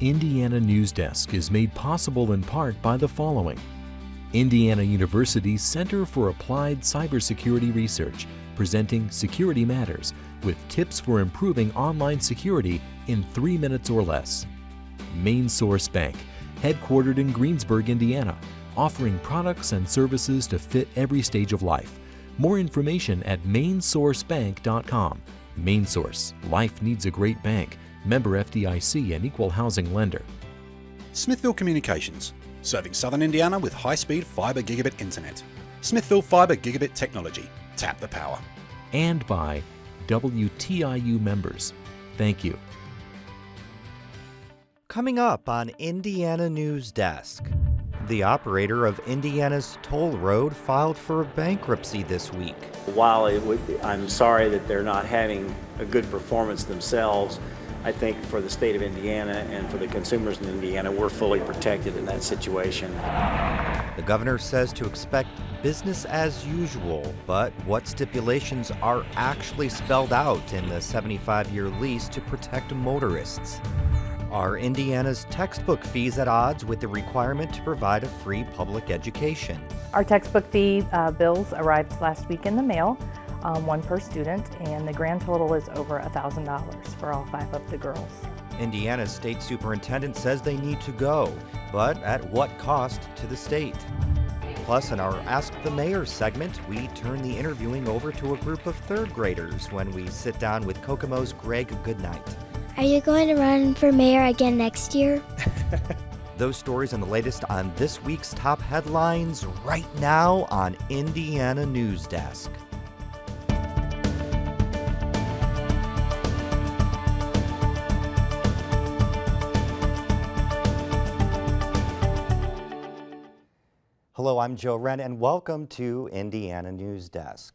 Indiana Newsdesk is made possible in part by the following. Indiana University's Center for Applied Cybersecurity Research, presenting Security Matters with tips for improving online security in 3 minutes or less. Main Source Bank, headquartered in Greensburg, Indiana, offering products and services to fit every stage of life. More information at mainsourcebank.com. Main Source, life needs a great bank. Member FDIC and equal housing lender. Smithville Communications, serving Southern Indiana with high-speed fiber gigabit internet. Smithville Fiber Gigabit Technology. Tap the power. And by WTIU members. Thank you. Coming up on Indiana Newsdesk, the operator of Indiana's toll road filed for bankruptcy this week. While I'm sorry that they're not having a good performance themselves, I think for the state of Indiana and for the consumers in Indiana, we're fully protected in that situation. The governor says to expect business as usual, but what stipulations are actually spelled out in the 75-year lease to protect motorists? Are Indiana's textbook fees at odds with the requirement to provide a free public education? Our textbook fee bills arrived last week in the mail. One per student, and the grand total is over $1,000 for all 5 of the girls. Indiana's state superintendent says they need to go, but at what cost to the state? Plus, in our Ask the Mayor segment, we turn the interviewing over to a group of 3rd graders when we sit down with Kokomo's Greg Goodnight. Are you going to run for mayor again next year? Those stories and the latest on this week's top headlines right now on Indiana Newsdesk. Hello, I'm Joe Wren, and welcome to Indiana Newsdesk.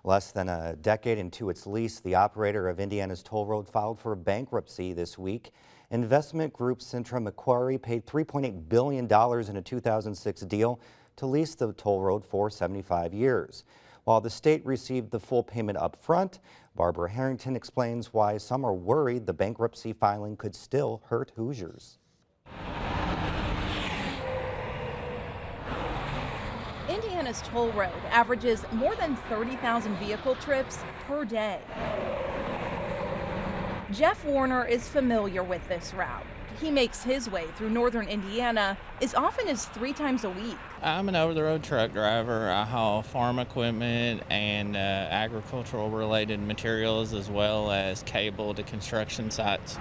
Less than a decade into its lease, the operator of Indiana's toll road filed for bankruptcy this week. Investment group Cintra-Macquarie paid $3.8 billion in a 2006 deal to lease the toll road for 75 years. While the state received the full payment up front, Barbara Harrington explains why some are worried the bankruptcy filing could still hurt Hoosiers. Indiana's toll road averages more than 30,000 vehicle trips per day. Jeff Warner is familiar with this route. He makes his way through northern Indiana as often as 3 times a week. I'm an over-the-road truck driver. I haul farm equipment and agricultural related materials as well as cable to construction sites.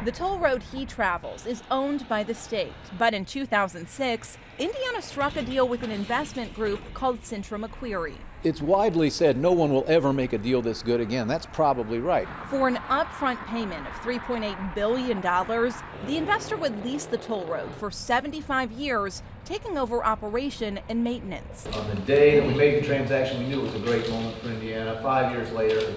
The toll road he travels is owned by the state, but in 2006, Indiana struck a deal with an investment group called Cintra-Macquarie. It's widely said no one will ever make a deal this good again. That's probably right. For an upfront payment of $3.8 billion, the investor would lease the toll road for 75 years, taking over operation and maintenance. On the day that we made the transaction, we knew it was a great moment for Indiana. 5 years later,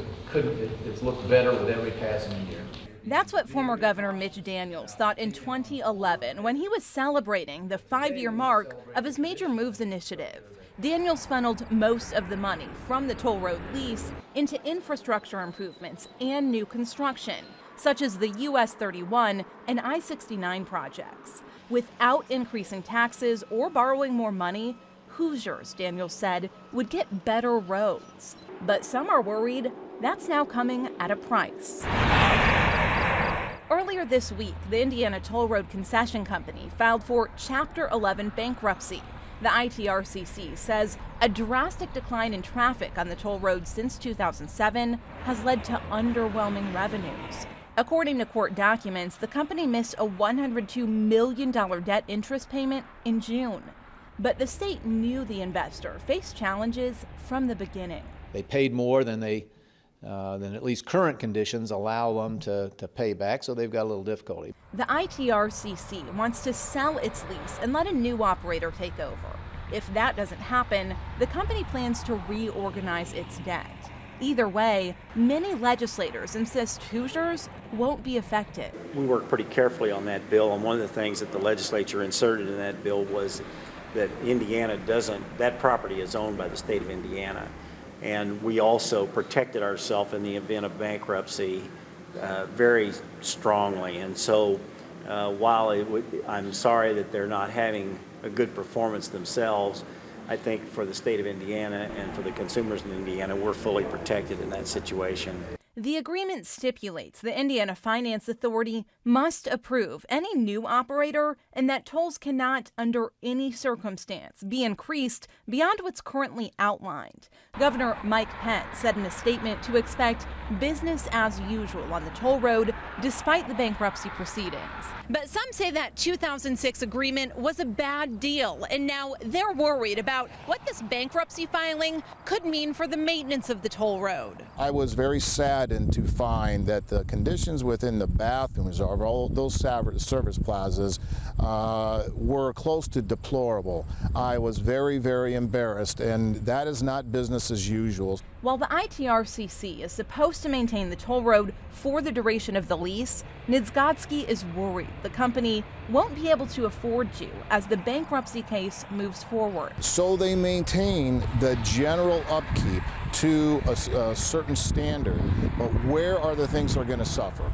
it's looked better with every passing year. That's what former Governor Mitch Daniels thought in 2011 when he was celebrating the 5-year mark of his Major Moves initiative. Daniels funneled most of the money from the toll road lease into infrastructure improvements and new construction, such as the US 31 and I-69 projects. Without increasing taxes or borrowing more money, Hoosiers, Daniels said, would get better roads. But some are worried that's now coming at a price. Earlier this week, the Indiana Toll Road Concession Company filed for Chapter 11 bankruptcy. The ITRCC says a drastic decline in traffic on the toll road since 2007 has led to underwhelming revenues. According to court documents, the company missed a $102 million debt interest payment in June. But the state knew the investor faced challenges from the beginning. They paid more than at least current conditions allow them to pay back, so they've got a little difficulty. The ITRCC wants to sell its lease and let a new operator take over. If that doesn't happen, the company plans to reorganize its debt. Either way, many legislators insist Hoosiers won't be affected. We worked pretty carefully on that bill, and one of the things that the legislature inserted in that bill was that that property is owned by the state of Indiana. And we also protected ourselves in the event of bankruptcy very strongly. And so while I'm sorry that they're not having a good performance themselves, I think for the state of Indiana and for the consumers in Indiana, we're fully protected in that situation. The agreement stipulates the Indiana Finance Authority must approve any new operator and that tolls cannot, under any circumstance, be increased beyond what's currently outlined. Governor Mike Pence said in a statement to expect business as usual on the toll road despite the bankruptcy proceedings. But some say that 2006 agreement was a bad deal, and now they're worried about what this bankruptcy filing could mean for the maintenance of the toll road. I was very saddened to find that the conditions within the bathrooms of all those service plazas were close to deplorable. I was very, very embarrassed, and that is not business as usual. While the ITRCC is supposed to maintain the toll road for the duration of the lease, Newsdesk is worried the company won't be able to afford to as the bankruptcy case moves forward. So they maintain the general upkeep to a certain standard, but where are the things that are going to suffer?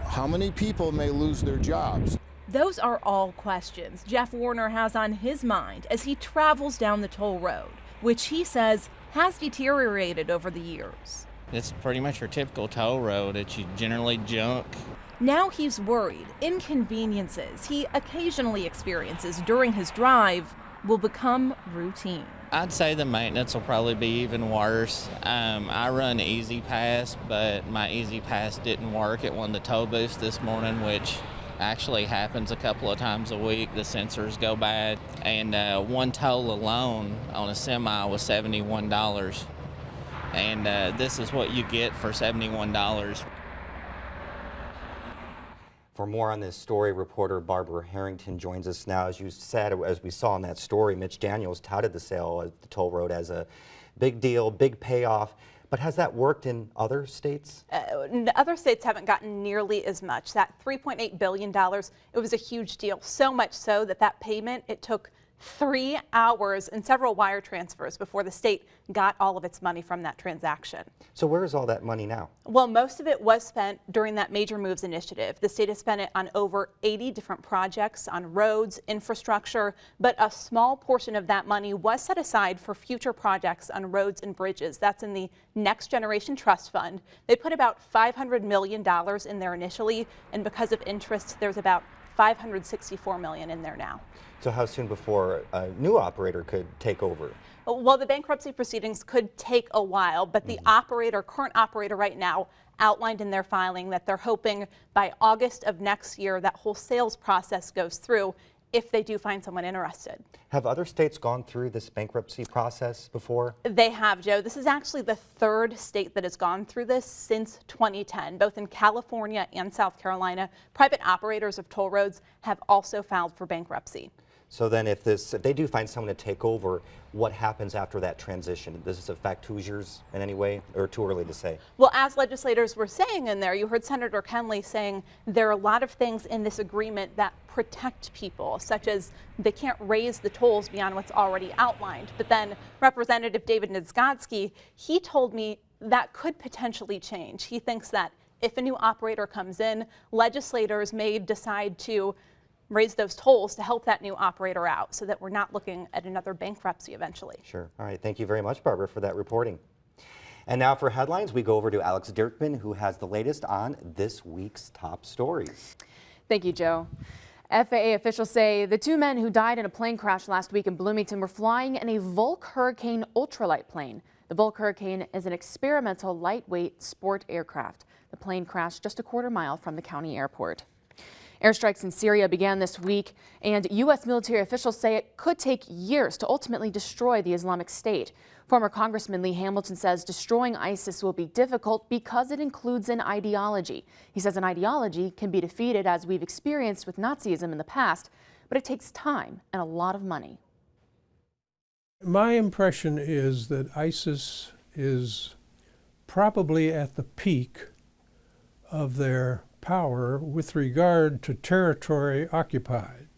How many people may lose their jobs? Those are all questions Jeff Warner has on his mind as he travels down the toll road, which he says has deteriorated over the years. It's pretty much your typical toll road. It's generally junk. Now he's worried inconveniences he occasionally experiences during his drive will become routine. I'd say the maintenance will probably be even worse. I run Easy Pass, but my Easy Pass didn't work at one of the toll booths this morning, which actually happens a couple of times a week. The sensors go bad, and one toll alone on a semi was $71. And this is what you get for $71. For more on this story, reporter Barbara Harrington joins us now. As you said, as we saw in that story, Mitch Daniels touted the sale of the toll road as a big deal, big payoff. But has that worked in other states? Other states haven't gotten nearly as much. That $3.8 billion, it was a huge deal. So much so that that payment, it took 3 hours and several wire transfers before the state got all of its money from that transaction. So where is all that money now? Well, most of it was spent during that Major Moves initiative. The state has spent it on over 80 different projects on roads, infrastructure, but a small portion of that money was set aside for future projects on roads and bridges. That's in the Next Generation Trust Fund. They put about $500 million in there initially, and because of interest, there's about $564 million in there now. So how soon before a new operator could take over? Well, the bankruptcy proceedings could take a while, but the current operator right now outlined in their filing that they're hoping by August of next year that whole sales process goes through if they do find someone interested. Have other states gone through this bankruptcy process before? They have, Joe. This is actually the third state that has gone through this since 2010. Both in California and South Carolina, private operators of toll roads have also filed for bankruptcy. So then if they do find someone to take over, what happens after that transition? Does this affect Hoosiers in any way, or too early to say? Well, as legislators were saying in there, you heard Senator Kenley saying there are a lot of things in this agreement that protect people, such as they can't raise the tolls beyond what's already outlined. But then Representative David Newsdesk, he told me that could potentially change. He thinks that if a new operator comes in, legislators may decide to raise those tolls to help that new operator out so that we're not looking at another bankruptcy eventually. Sure. All right. Thank you very much, Barbara, for that reporting. And now for headlines, we go over to Alex Dirkman, who has the latest on this week's top stories. Thank you, Joe. FAA officials say the 2 men who died in a plane crash last week in Bloomington were flying in a Volk Hurricane ultralight plane. The Volk Hurricane is an experimental lightweight sport aircraft. The plane crashed just a quarter mile from the county airport. Airstrikes in Syria began this week, and U.S. military officials say it could take years to ultimately destroy the Islamic State. Former Congressman Lee Hamilton says destroying ISIS will be difficult because it includes an ideology. He says an ideology can be defeated, as we've experienced with Nazism in the past, but it takes time and a lot of money. My impression is that ISIS is probably at the peak of their power with regard to territory occupied.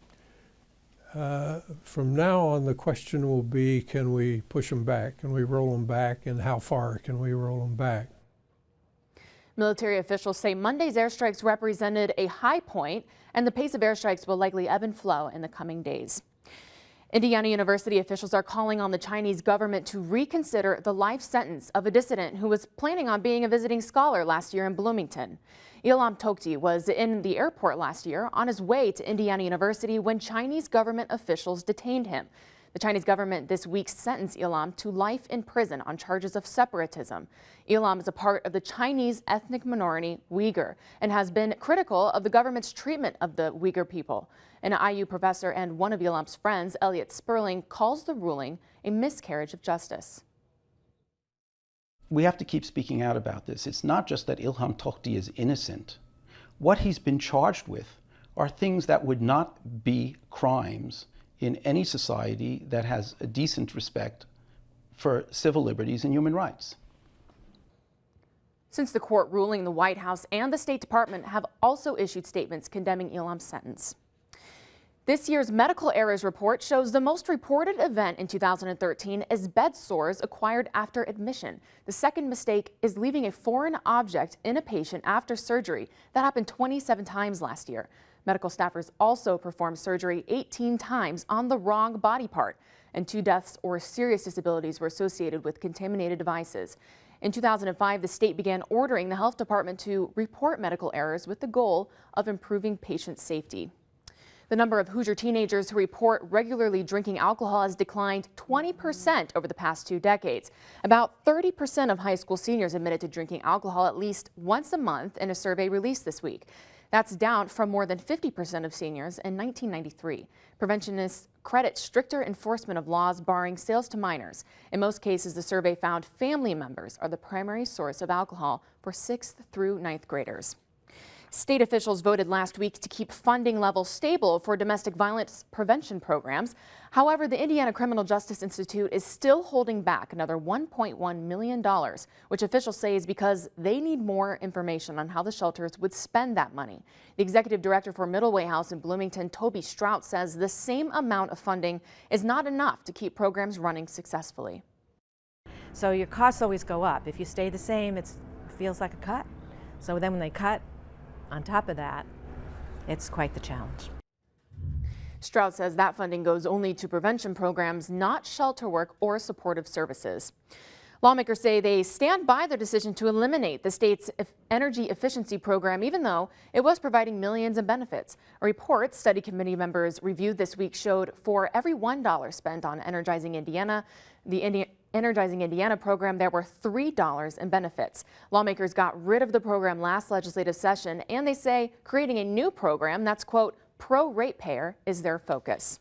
From now on, the question will be, can we push them back? Can we roll them back? And how far can we roll them back? Military officials say Monday's airstrikes represented a high point, and the pace of airstrikes will likely ebb and flow in the coming days. Indiana University officials are calling on the Chinese government to reconsider the life sentence of a dissident who was planning on being a visiting scholar last year in Bloomington. Ilham Tohti was in the airport last year on his way to Indiana University when Chinese government officials detained him. The Chinese government this week sentenced Ilham to life in prison on charges of separatism. Ilham is a part of the Chinese ethnic minority Uyghur and has been critical of the government's treatment of the Uyghur people. An IU professor and one of Ilham's friends, Elliot Sperling, calls the ruling a miscarriage of justice. We have to keep speaking out about this. It's not just that Ilham Tohti is innocent. What he's been charged with are things that would not be crimes in any society that has a decent respect for civil liberties and human rights. Since the court ruling, the White House and the State Department have also issued statements condemning Ilham's sentence. This year's medical errors report shows the most reported event in 2013 is bed sores acquired after admission. The second mistake is leaving a foreign object in a patient after surgery. That happened 27 times last year. Medical staffers also performed surgery 18 times on the wrong body part, and 2 deaths or serious disabilities were associated with contaminated devices. In 2005, the state began ordering the health department to report medical errors with the goal of improving patient safety. The number of Hoosier teenagers who report regularly drinking alcohol has declined 20% over the past 2 decades. About 30% of high school seniors admitted to drinking alcohol at least once a month in a survey released this week. That's down from more than 50% of seniors in 1993. Preventionists credit stricter enforcement of laws barring sales to minors. In most cases, the survey found family members are the primary source of alcohol for 6th through 9th graders. State officials voted last week to keep funding levels stable for domestic violence prevention programs. However, the Indiana Criminal Justice Institute is still holding back another $1.1 million, which officials say is because they need more information on how the shelters would spend that money. The executive director for Middleway House in Bloomington, Toby Strout, says the same amount of funding is not enough to keep programs running successfully. So your costs always go up. If you stay the same, it feels like a cut. So then when they cut, on top of that, it's quite the challenge. Stroud says that funding goes only to prevention programs, not shelter work or supportive services. Lawmakers say they stand by their decision to eliminate the state's energy efficiency program, even though it was providing millions in benefits. A report study committee members reviewed this week showed for every $1 spent on Energizing Indiana, the Energizing Indiana program, there were $3 in benefits. Lawmakers got rid of the program last legislative session, and they say creating a new program that's, quote, pro-ratepayer is their focus.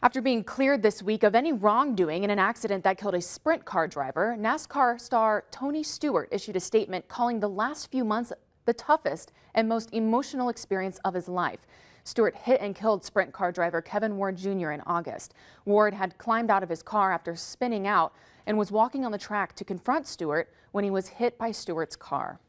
After being cleared this week of any wrongdoing in an accident that killed a sprint car driver, NASCAR star Tony Stewart issued a statement calling the last few months the toughest and most emotional experience of his life. Stewart hit and killed sprint car driver Kevin Ward Jr. in August. Ward had climbed out of his car after spinning out and was walking on the track to confront Stewart when he was hit by Stewart's car.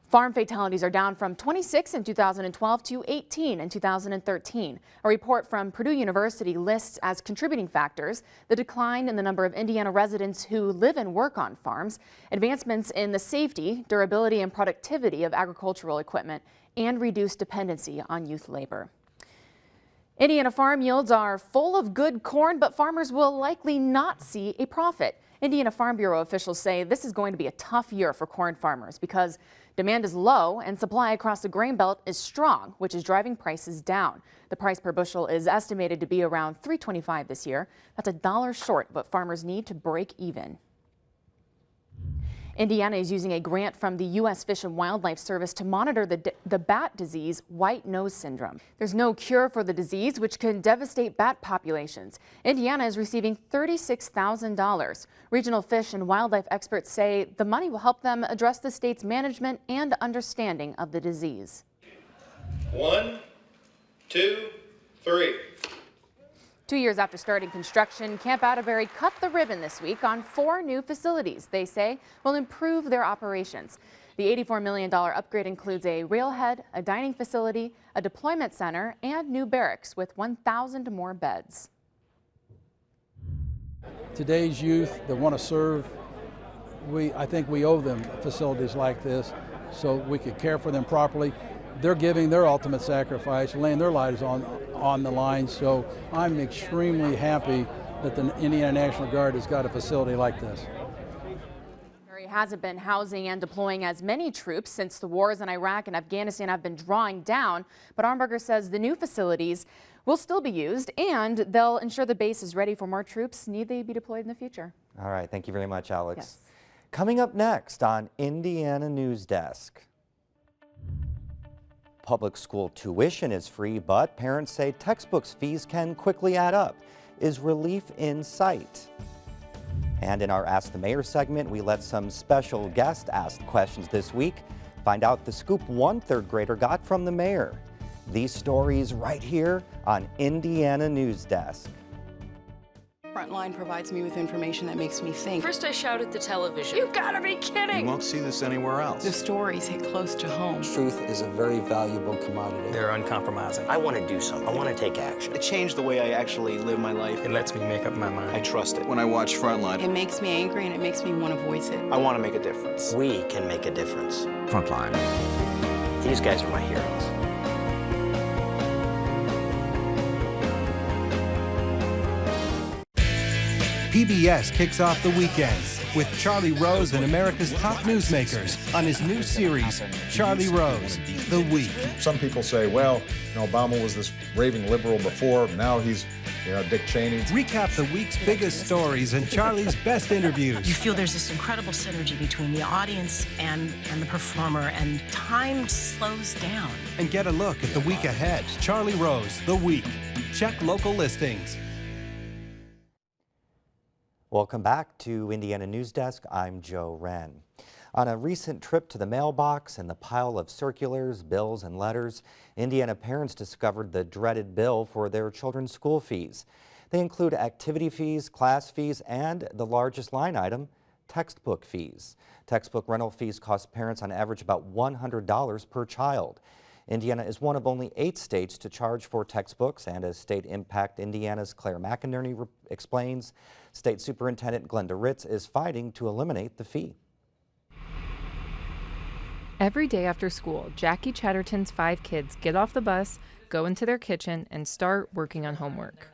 Farm fatalities are down from 26 in 2012 to 18 in 2013. A report from Purdue University lists as contributing factors the decline in the number of Indiana residents who live and work on farms, advancements in the safety, durability, and productivity of agricultural equipment, and reduced dependency on youth labor. Indiana farm yields are full of good corn, but farmers will likely not see a profit. Indiana Farm Bureau officials say this is going to be a tough year for corn farmers because demand is low and supply across the grain belt is strong, which is driving prices down. The price per bushel is estimated to be around $3.25 this year. That's $1 short of what farmers need to break even. Indiana is using a grant from the U.S. Fish and Wildlife Service to monitor the bat disease, white nose syndrome. There's no cure for the disease, which can devastate bat populations. Indiana is receiving $36,000. Regional fish and wildlife experts say the money will help them address the state's management and understanding of the disease. 1, 2, 3. 2 years after starting construction, Camp Atterbury cut the ribbon this week on 4 new facilities they say will improve their operations. The $84 million upgrade includes a railhead, a dining facility, a deployment center, and new barracks with 1,000 more beds. Today's youth that want to serve I think we owe them facilities like this so we could care for them properly. They're giving their ultimate sacrifice, laying their lives on the line, so I'm extremely happy that the Indiana National Guard has got a facility like this. Hasn't been housing and deploying as many troops since the wars in Iraq and Afghanistan have been drawing down, but Armberger says the new facilities will still be used and they'll ensure the base is ready for more troops need they be deployed in the future. All right, thank you very much, Alex. Yes. Coming up next on Indiana Newsdesk. Public school tuition is free, but parents say textbooks fees can quickly add up. Is relief in sight? And in our Ask the Mayor segment, we let some special guests ask questions this week. Find out the scoop one third grader got from the mayor. These stories right here on Indiana Newsdesk. Frontline provides me with information that makes me think. First I shout at the television. You gotta be kidding! You won't see this anywhere else. The stories hit close to home. Truth is a very valuable commodity. They're uncompromising. I want to do something. I want to take action. It changed the way I actually live my life. It lets me make up my mind. I trust it. When I watch Frontline, it makes me angry and it makes me want to voice it. I want to make a difference. We can make a difference. Frontline. These guys are my heroes. PBS kicks off the weekend with Charlie Rose and America's top newsmakers on his new series, Charlie Rose, The Week. Some people say, well, Obama was this raving liberal before, now he's, Dick Cheney. Recap the week's biggest stories and Charlie's best interviews. You feel there's this incredible synergy between the audience and the performer, and time slows down. And get a look at the week ahead. Charlie Rose, The Week. Check local listings. Welcome back to Indiana Newsdesk. I'm Joe Wren. On a recent trip to the mailbox and the pile of circulars, bills, and letters, Indiana parents discovered the dreaded bill for their children's school fees. They include activity fees, class fees, and the largest line item, textbook fees. Textbook rental fees cost parents on average about $100 per child. Indiana is one of only 8 states to charge for textbooks, and as State Impact Indiana's Claire McInerney explains, State Superintendent Glenda Ritz is fighting to eliminate the fee. Every day after school, Jackie Chatterton's 5 kids get off the bus, go into their kitchen, and start working on homework.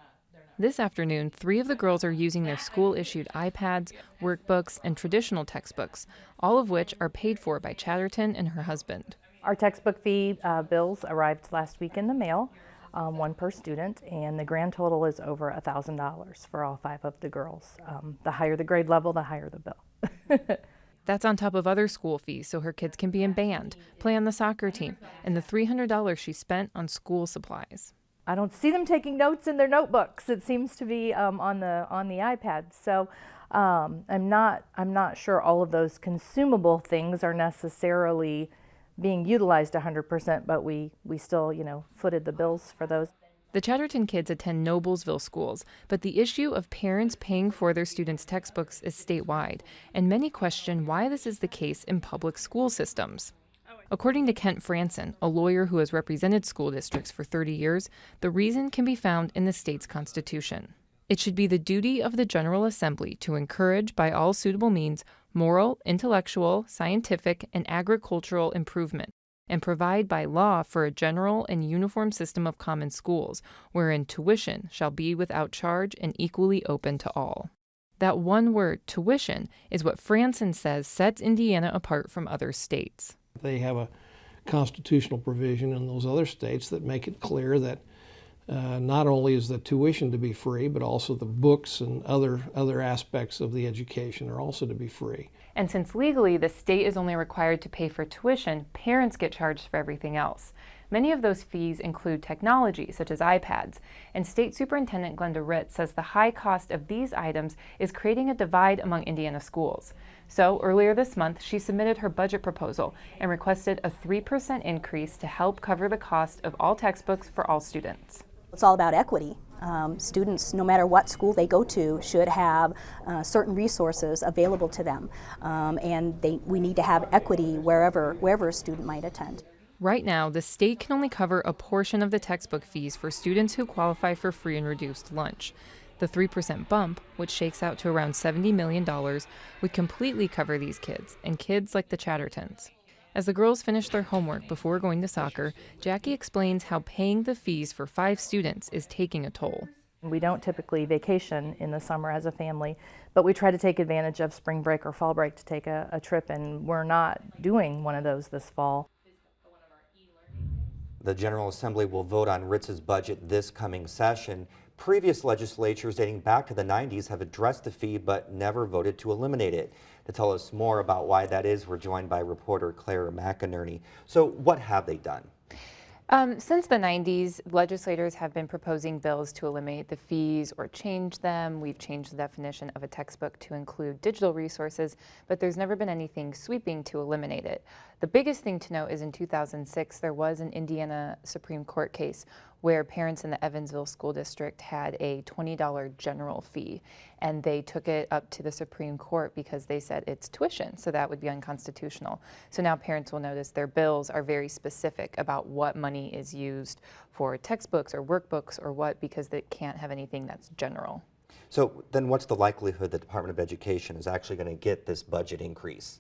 This afternoon, 3 of the girls are using their school-issued iPads, workbooks, and traditional textbooks, all of which are paid for by Chatterton and her husband. Our textbook fee bills arrived last week in the mail, one per student, and the grand total is over $1,000 for all 5 of the girls. The higher the grade level, the higher the bill. That's on top of other school fees so her kids can be in band, play on the soccer team, and the $300 she spent on school supplies. I don't see them taking notes in their notebooks. It seems to be on the iPad. So I'm not sure all of those consumable things are necessarily being utilized 100%, but we still, footed the bills for those. The Chatterton kids attend Noblesville schools, but the issue of parents paying for their students' textbooks is statewide, and many question why this is the case in public school systems. According to Kent Franson, a lawyer who has represented school districts for 30 years, the reason can be found in the state's constitution. It should be the duty of the General Assembly to encourage, by all suitable means, moral, intellectual, scientific, and agricultural improvement, and provide by law for a general and uniform system of common schools, wherein tuition shall be without charge and equally open to all. That one word, tuition, is what Franson says sets Indiana apart from other states. They have a constitutional provision in those other states that make it clear that not only is the tuition to be free, but also the books and other aspects of the education are also to be free. And since legally the state is only required to pay for tuition, parents get charged for everything else. Many of those fees include technology, such as iPads, and State Superintendent Glenda Ritz says the high cost of these items is creating a divide among Indiana schools. So earlier this month, she submitted her budget proposal and requested a 3% increase to help cover the cost of all textbooks for all students. It's all about equity. Students, no matter what school they go to, should have certain resources available to them, and we need to have equity wherever a student might attend. Right now, the state can only cover a portion of the textbook fees for students who qualify for free and reduced lunch. The 3% bump, which shakes out to around $70 million, would completely cover these kids, and kids like the Chattertons. As the girls finish their homework before going to soccer, Jackie explains how paying the fees for 5 students is taking a toll. We don't typically vacation in the summer as a family, but we try to take advantage of spring break or fall break to take a trip, and we're not doing one of those this fall. The General Assembly will vote on Ritz's budget this coming session. Previous legislatures dating back to the 90s have addressed the fee but never voted to eliminate it. To tell us more about why that is, we're joined by reporter Claire McInerney. So what have they done? Since the 90s, legislators have been proposing bills to eliminate the fees or change them. We've changed the definition of a textbook to include digital resources, but there's never been anything sweeping to eliminate it. The biggest thing to note is in 2006, there was an Indiana Supreme Court case where parents in the Evansville School District had a $20 general fee, and they took it up to the Supreme Court because they said it's tuition, so that would be unconstitutional. So now parents will notice their bills are very specific about what money is used for textbooks or workbooks or what, because they can't have anything that's general. So then what's the likelihood the Department of Education is actually going to get this budget increase?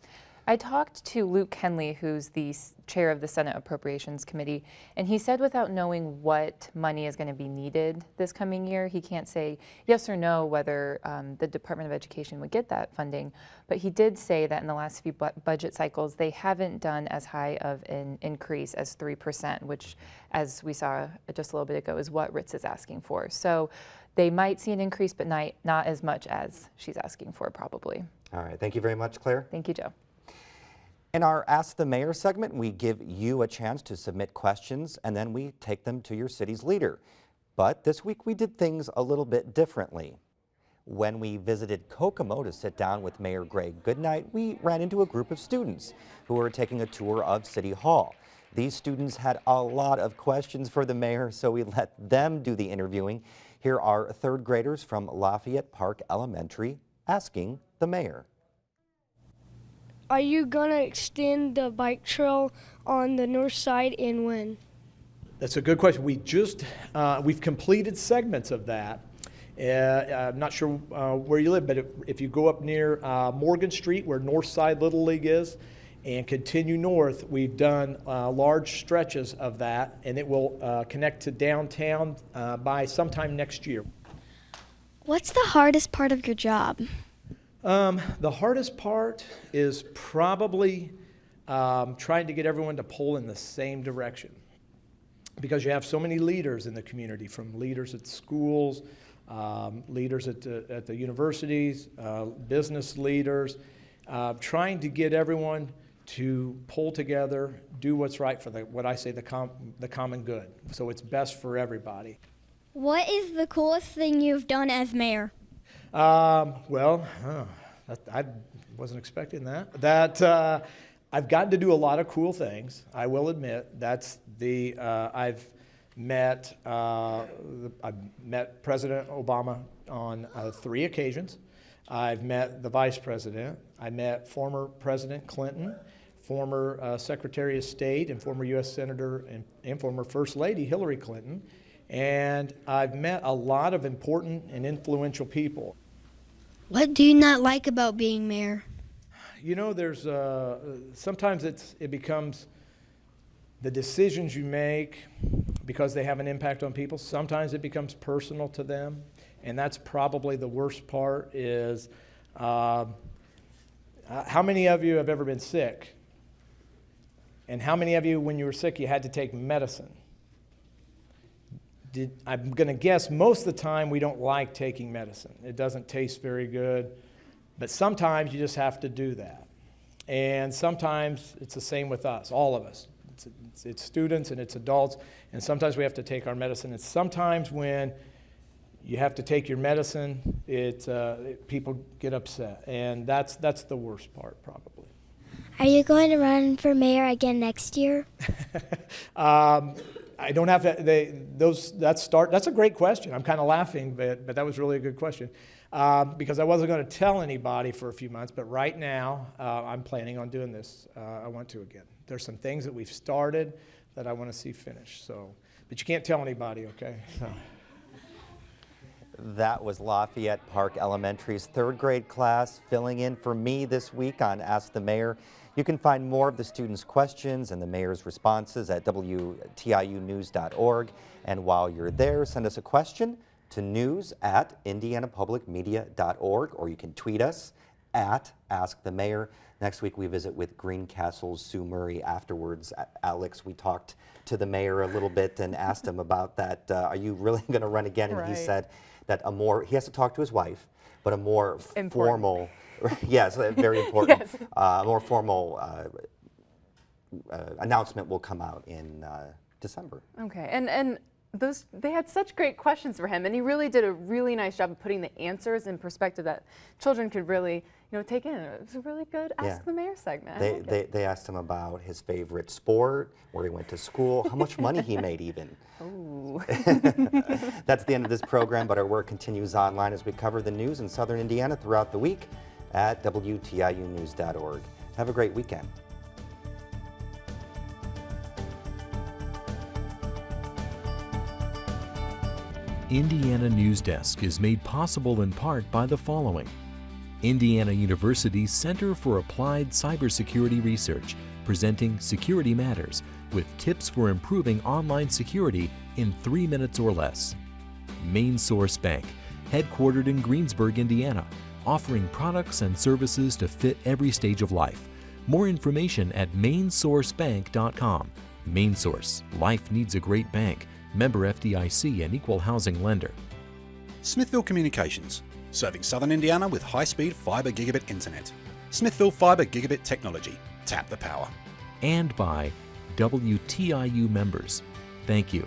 I talked to Luke Henley, who's the chair of the Senate Appropriations Committee, and he said without knowing what money is going to be needed this coming year, he can't say yes or no whether the Department of Education would get that funding. But he did say that in the last few budget cycles, they haven't done as high of an increase as 3%, which, as we saw just a little bit ago, is what Ritz is asking for. So they might see an increase, but not as much as she's asking for, probably. All right. Thank you very much, Claire. Thank you, Joe. In our Ask the Mayor segment, we give you a chance to submit questions and then we take them to your city's leader. But this week we did things a little bit differently. When we visited Kokomo to sit down with Mayor Greg Goodnight, we ran into a group of students who were taking a tour of City Hall. These students had a lot of questions for the mayor, so we let them do the interviewing. Here are third graders from Lafayette Park Elementary asking the mayor. Are you going to extend the bike trail on the north side, and when? That's a good question. We've completed segments of that. I'm not sure where you live, but if you go up near Morgan Street, where Northside Little League is, and continue north, we've done large stretches of that, and it will connect to downtown by sometime next year. What's the hardest part of your job? The hardest part is probably trying to get everyone to pull in the same direction, because you have so many leaders in the community, from leaders at schools, leaders at the universities, business leaders, trying to get everyone to pull together, do what's right for the common good. So it's best for everybody. What is the coolest thing you've done as mayor? I wasn't expecting that. I've gotten to do a lot of cool things, I will admit. I've met President Obama on 3 occasions. I've met the Vice President. I met former President Clinton, former Secretary of State and former U.S. Senator and former First Lady Hillary Clinton. And I've met a lot of important and influential people. What do you not like about being mayor? You know, there's sometimes it becomes the decisions you make because they have an impact on people. Sometimes it becomes personal to them, and that's probably the worst part. Is how many of you have ever been sick? And how many of you, when you were sick, you had to take medicine? I'm going to guess most of the time we don't like taking medicine. It doesn't taste very good. But sometimes you just have to do that. And sometimes it's the same with us, all of us. It's students and it's adults. And sometimes we have to take our medicine. And sometimes when you have to take your medicine, people get upset. And that's the worst part, probably. Are you going to run for mayor again next year? I don't have to. That's a great question. I'm kind of laughing, but that was really a good question because I wasn't going to tell anybody for a few months. But right now, I'm planning on doing this. I want to again. There's some things that we've started that I want to see finished. But you can't tell anybody, okay? So. That was Lafayette Park Elementary's third grade class filling in for me this week on Ask the Mayor. You can find more of the students' questions and the mayor's responses at WTIUnews.org. And while you're there, send us a question to news@indianapublicmedia.org, or you can tweet us at Ask the Mayor. Next week we visit with Greencastle's Sue Murray. Afterwards, Alex, we talked to the mayor a little bit and asked him about that. Are you really going to run again? And he said that he has to talk to his wife, but a more formal, yes, very important, yes. More formal announcement will come out in December. Okay, and they had such great questions for him, and he really did a really nice job of putting the answers in perspective that children could really, take in. It was a really good Ask the Mayor segment. They asked him about his favorite sport, where he went to school, how much money he made even. Ooh. That's the end of this program, but our work continues online as we cover the news in Southern Indiana throughout the week at WTIUnews.org. Have a great weekend. Indiana Newsdesk is made possible in part by the following. Indiana University's Center for Applied Cybersecurity Research, presenting Security Matters, with tips for improving online security in 3 minutes or less. Main Source Bank, headquartered in Greensburg, Indiana, offering products and services to fit every stage of life. More information at mainsourcebank.com. Main Source, life needs a great bank. Member FDIC and equal housing lender. Smithville Communications, serving Southern Indiana with high-speed fiber gigabit internet. Smithville Fiber Gigabit Technology. Tap the power. And by WTIU members. Thank you.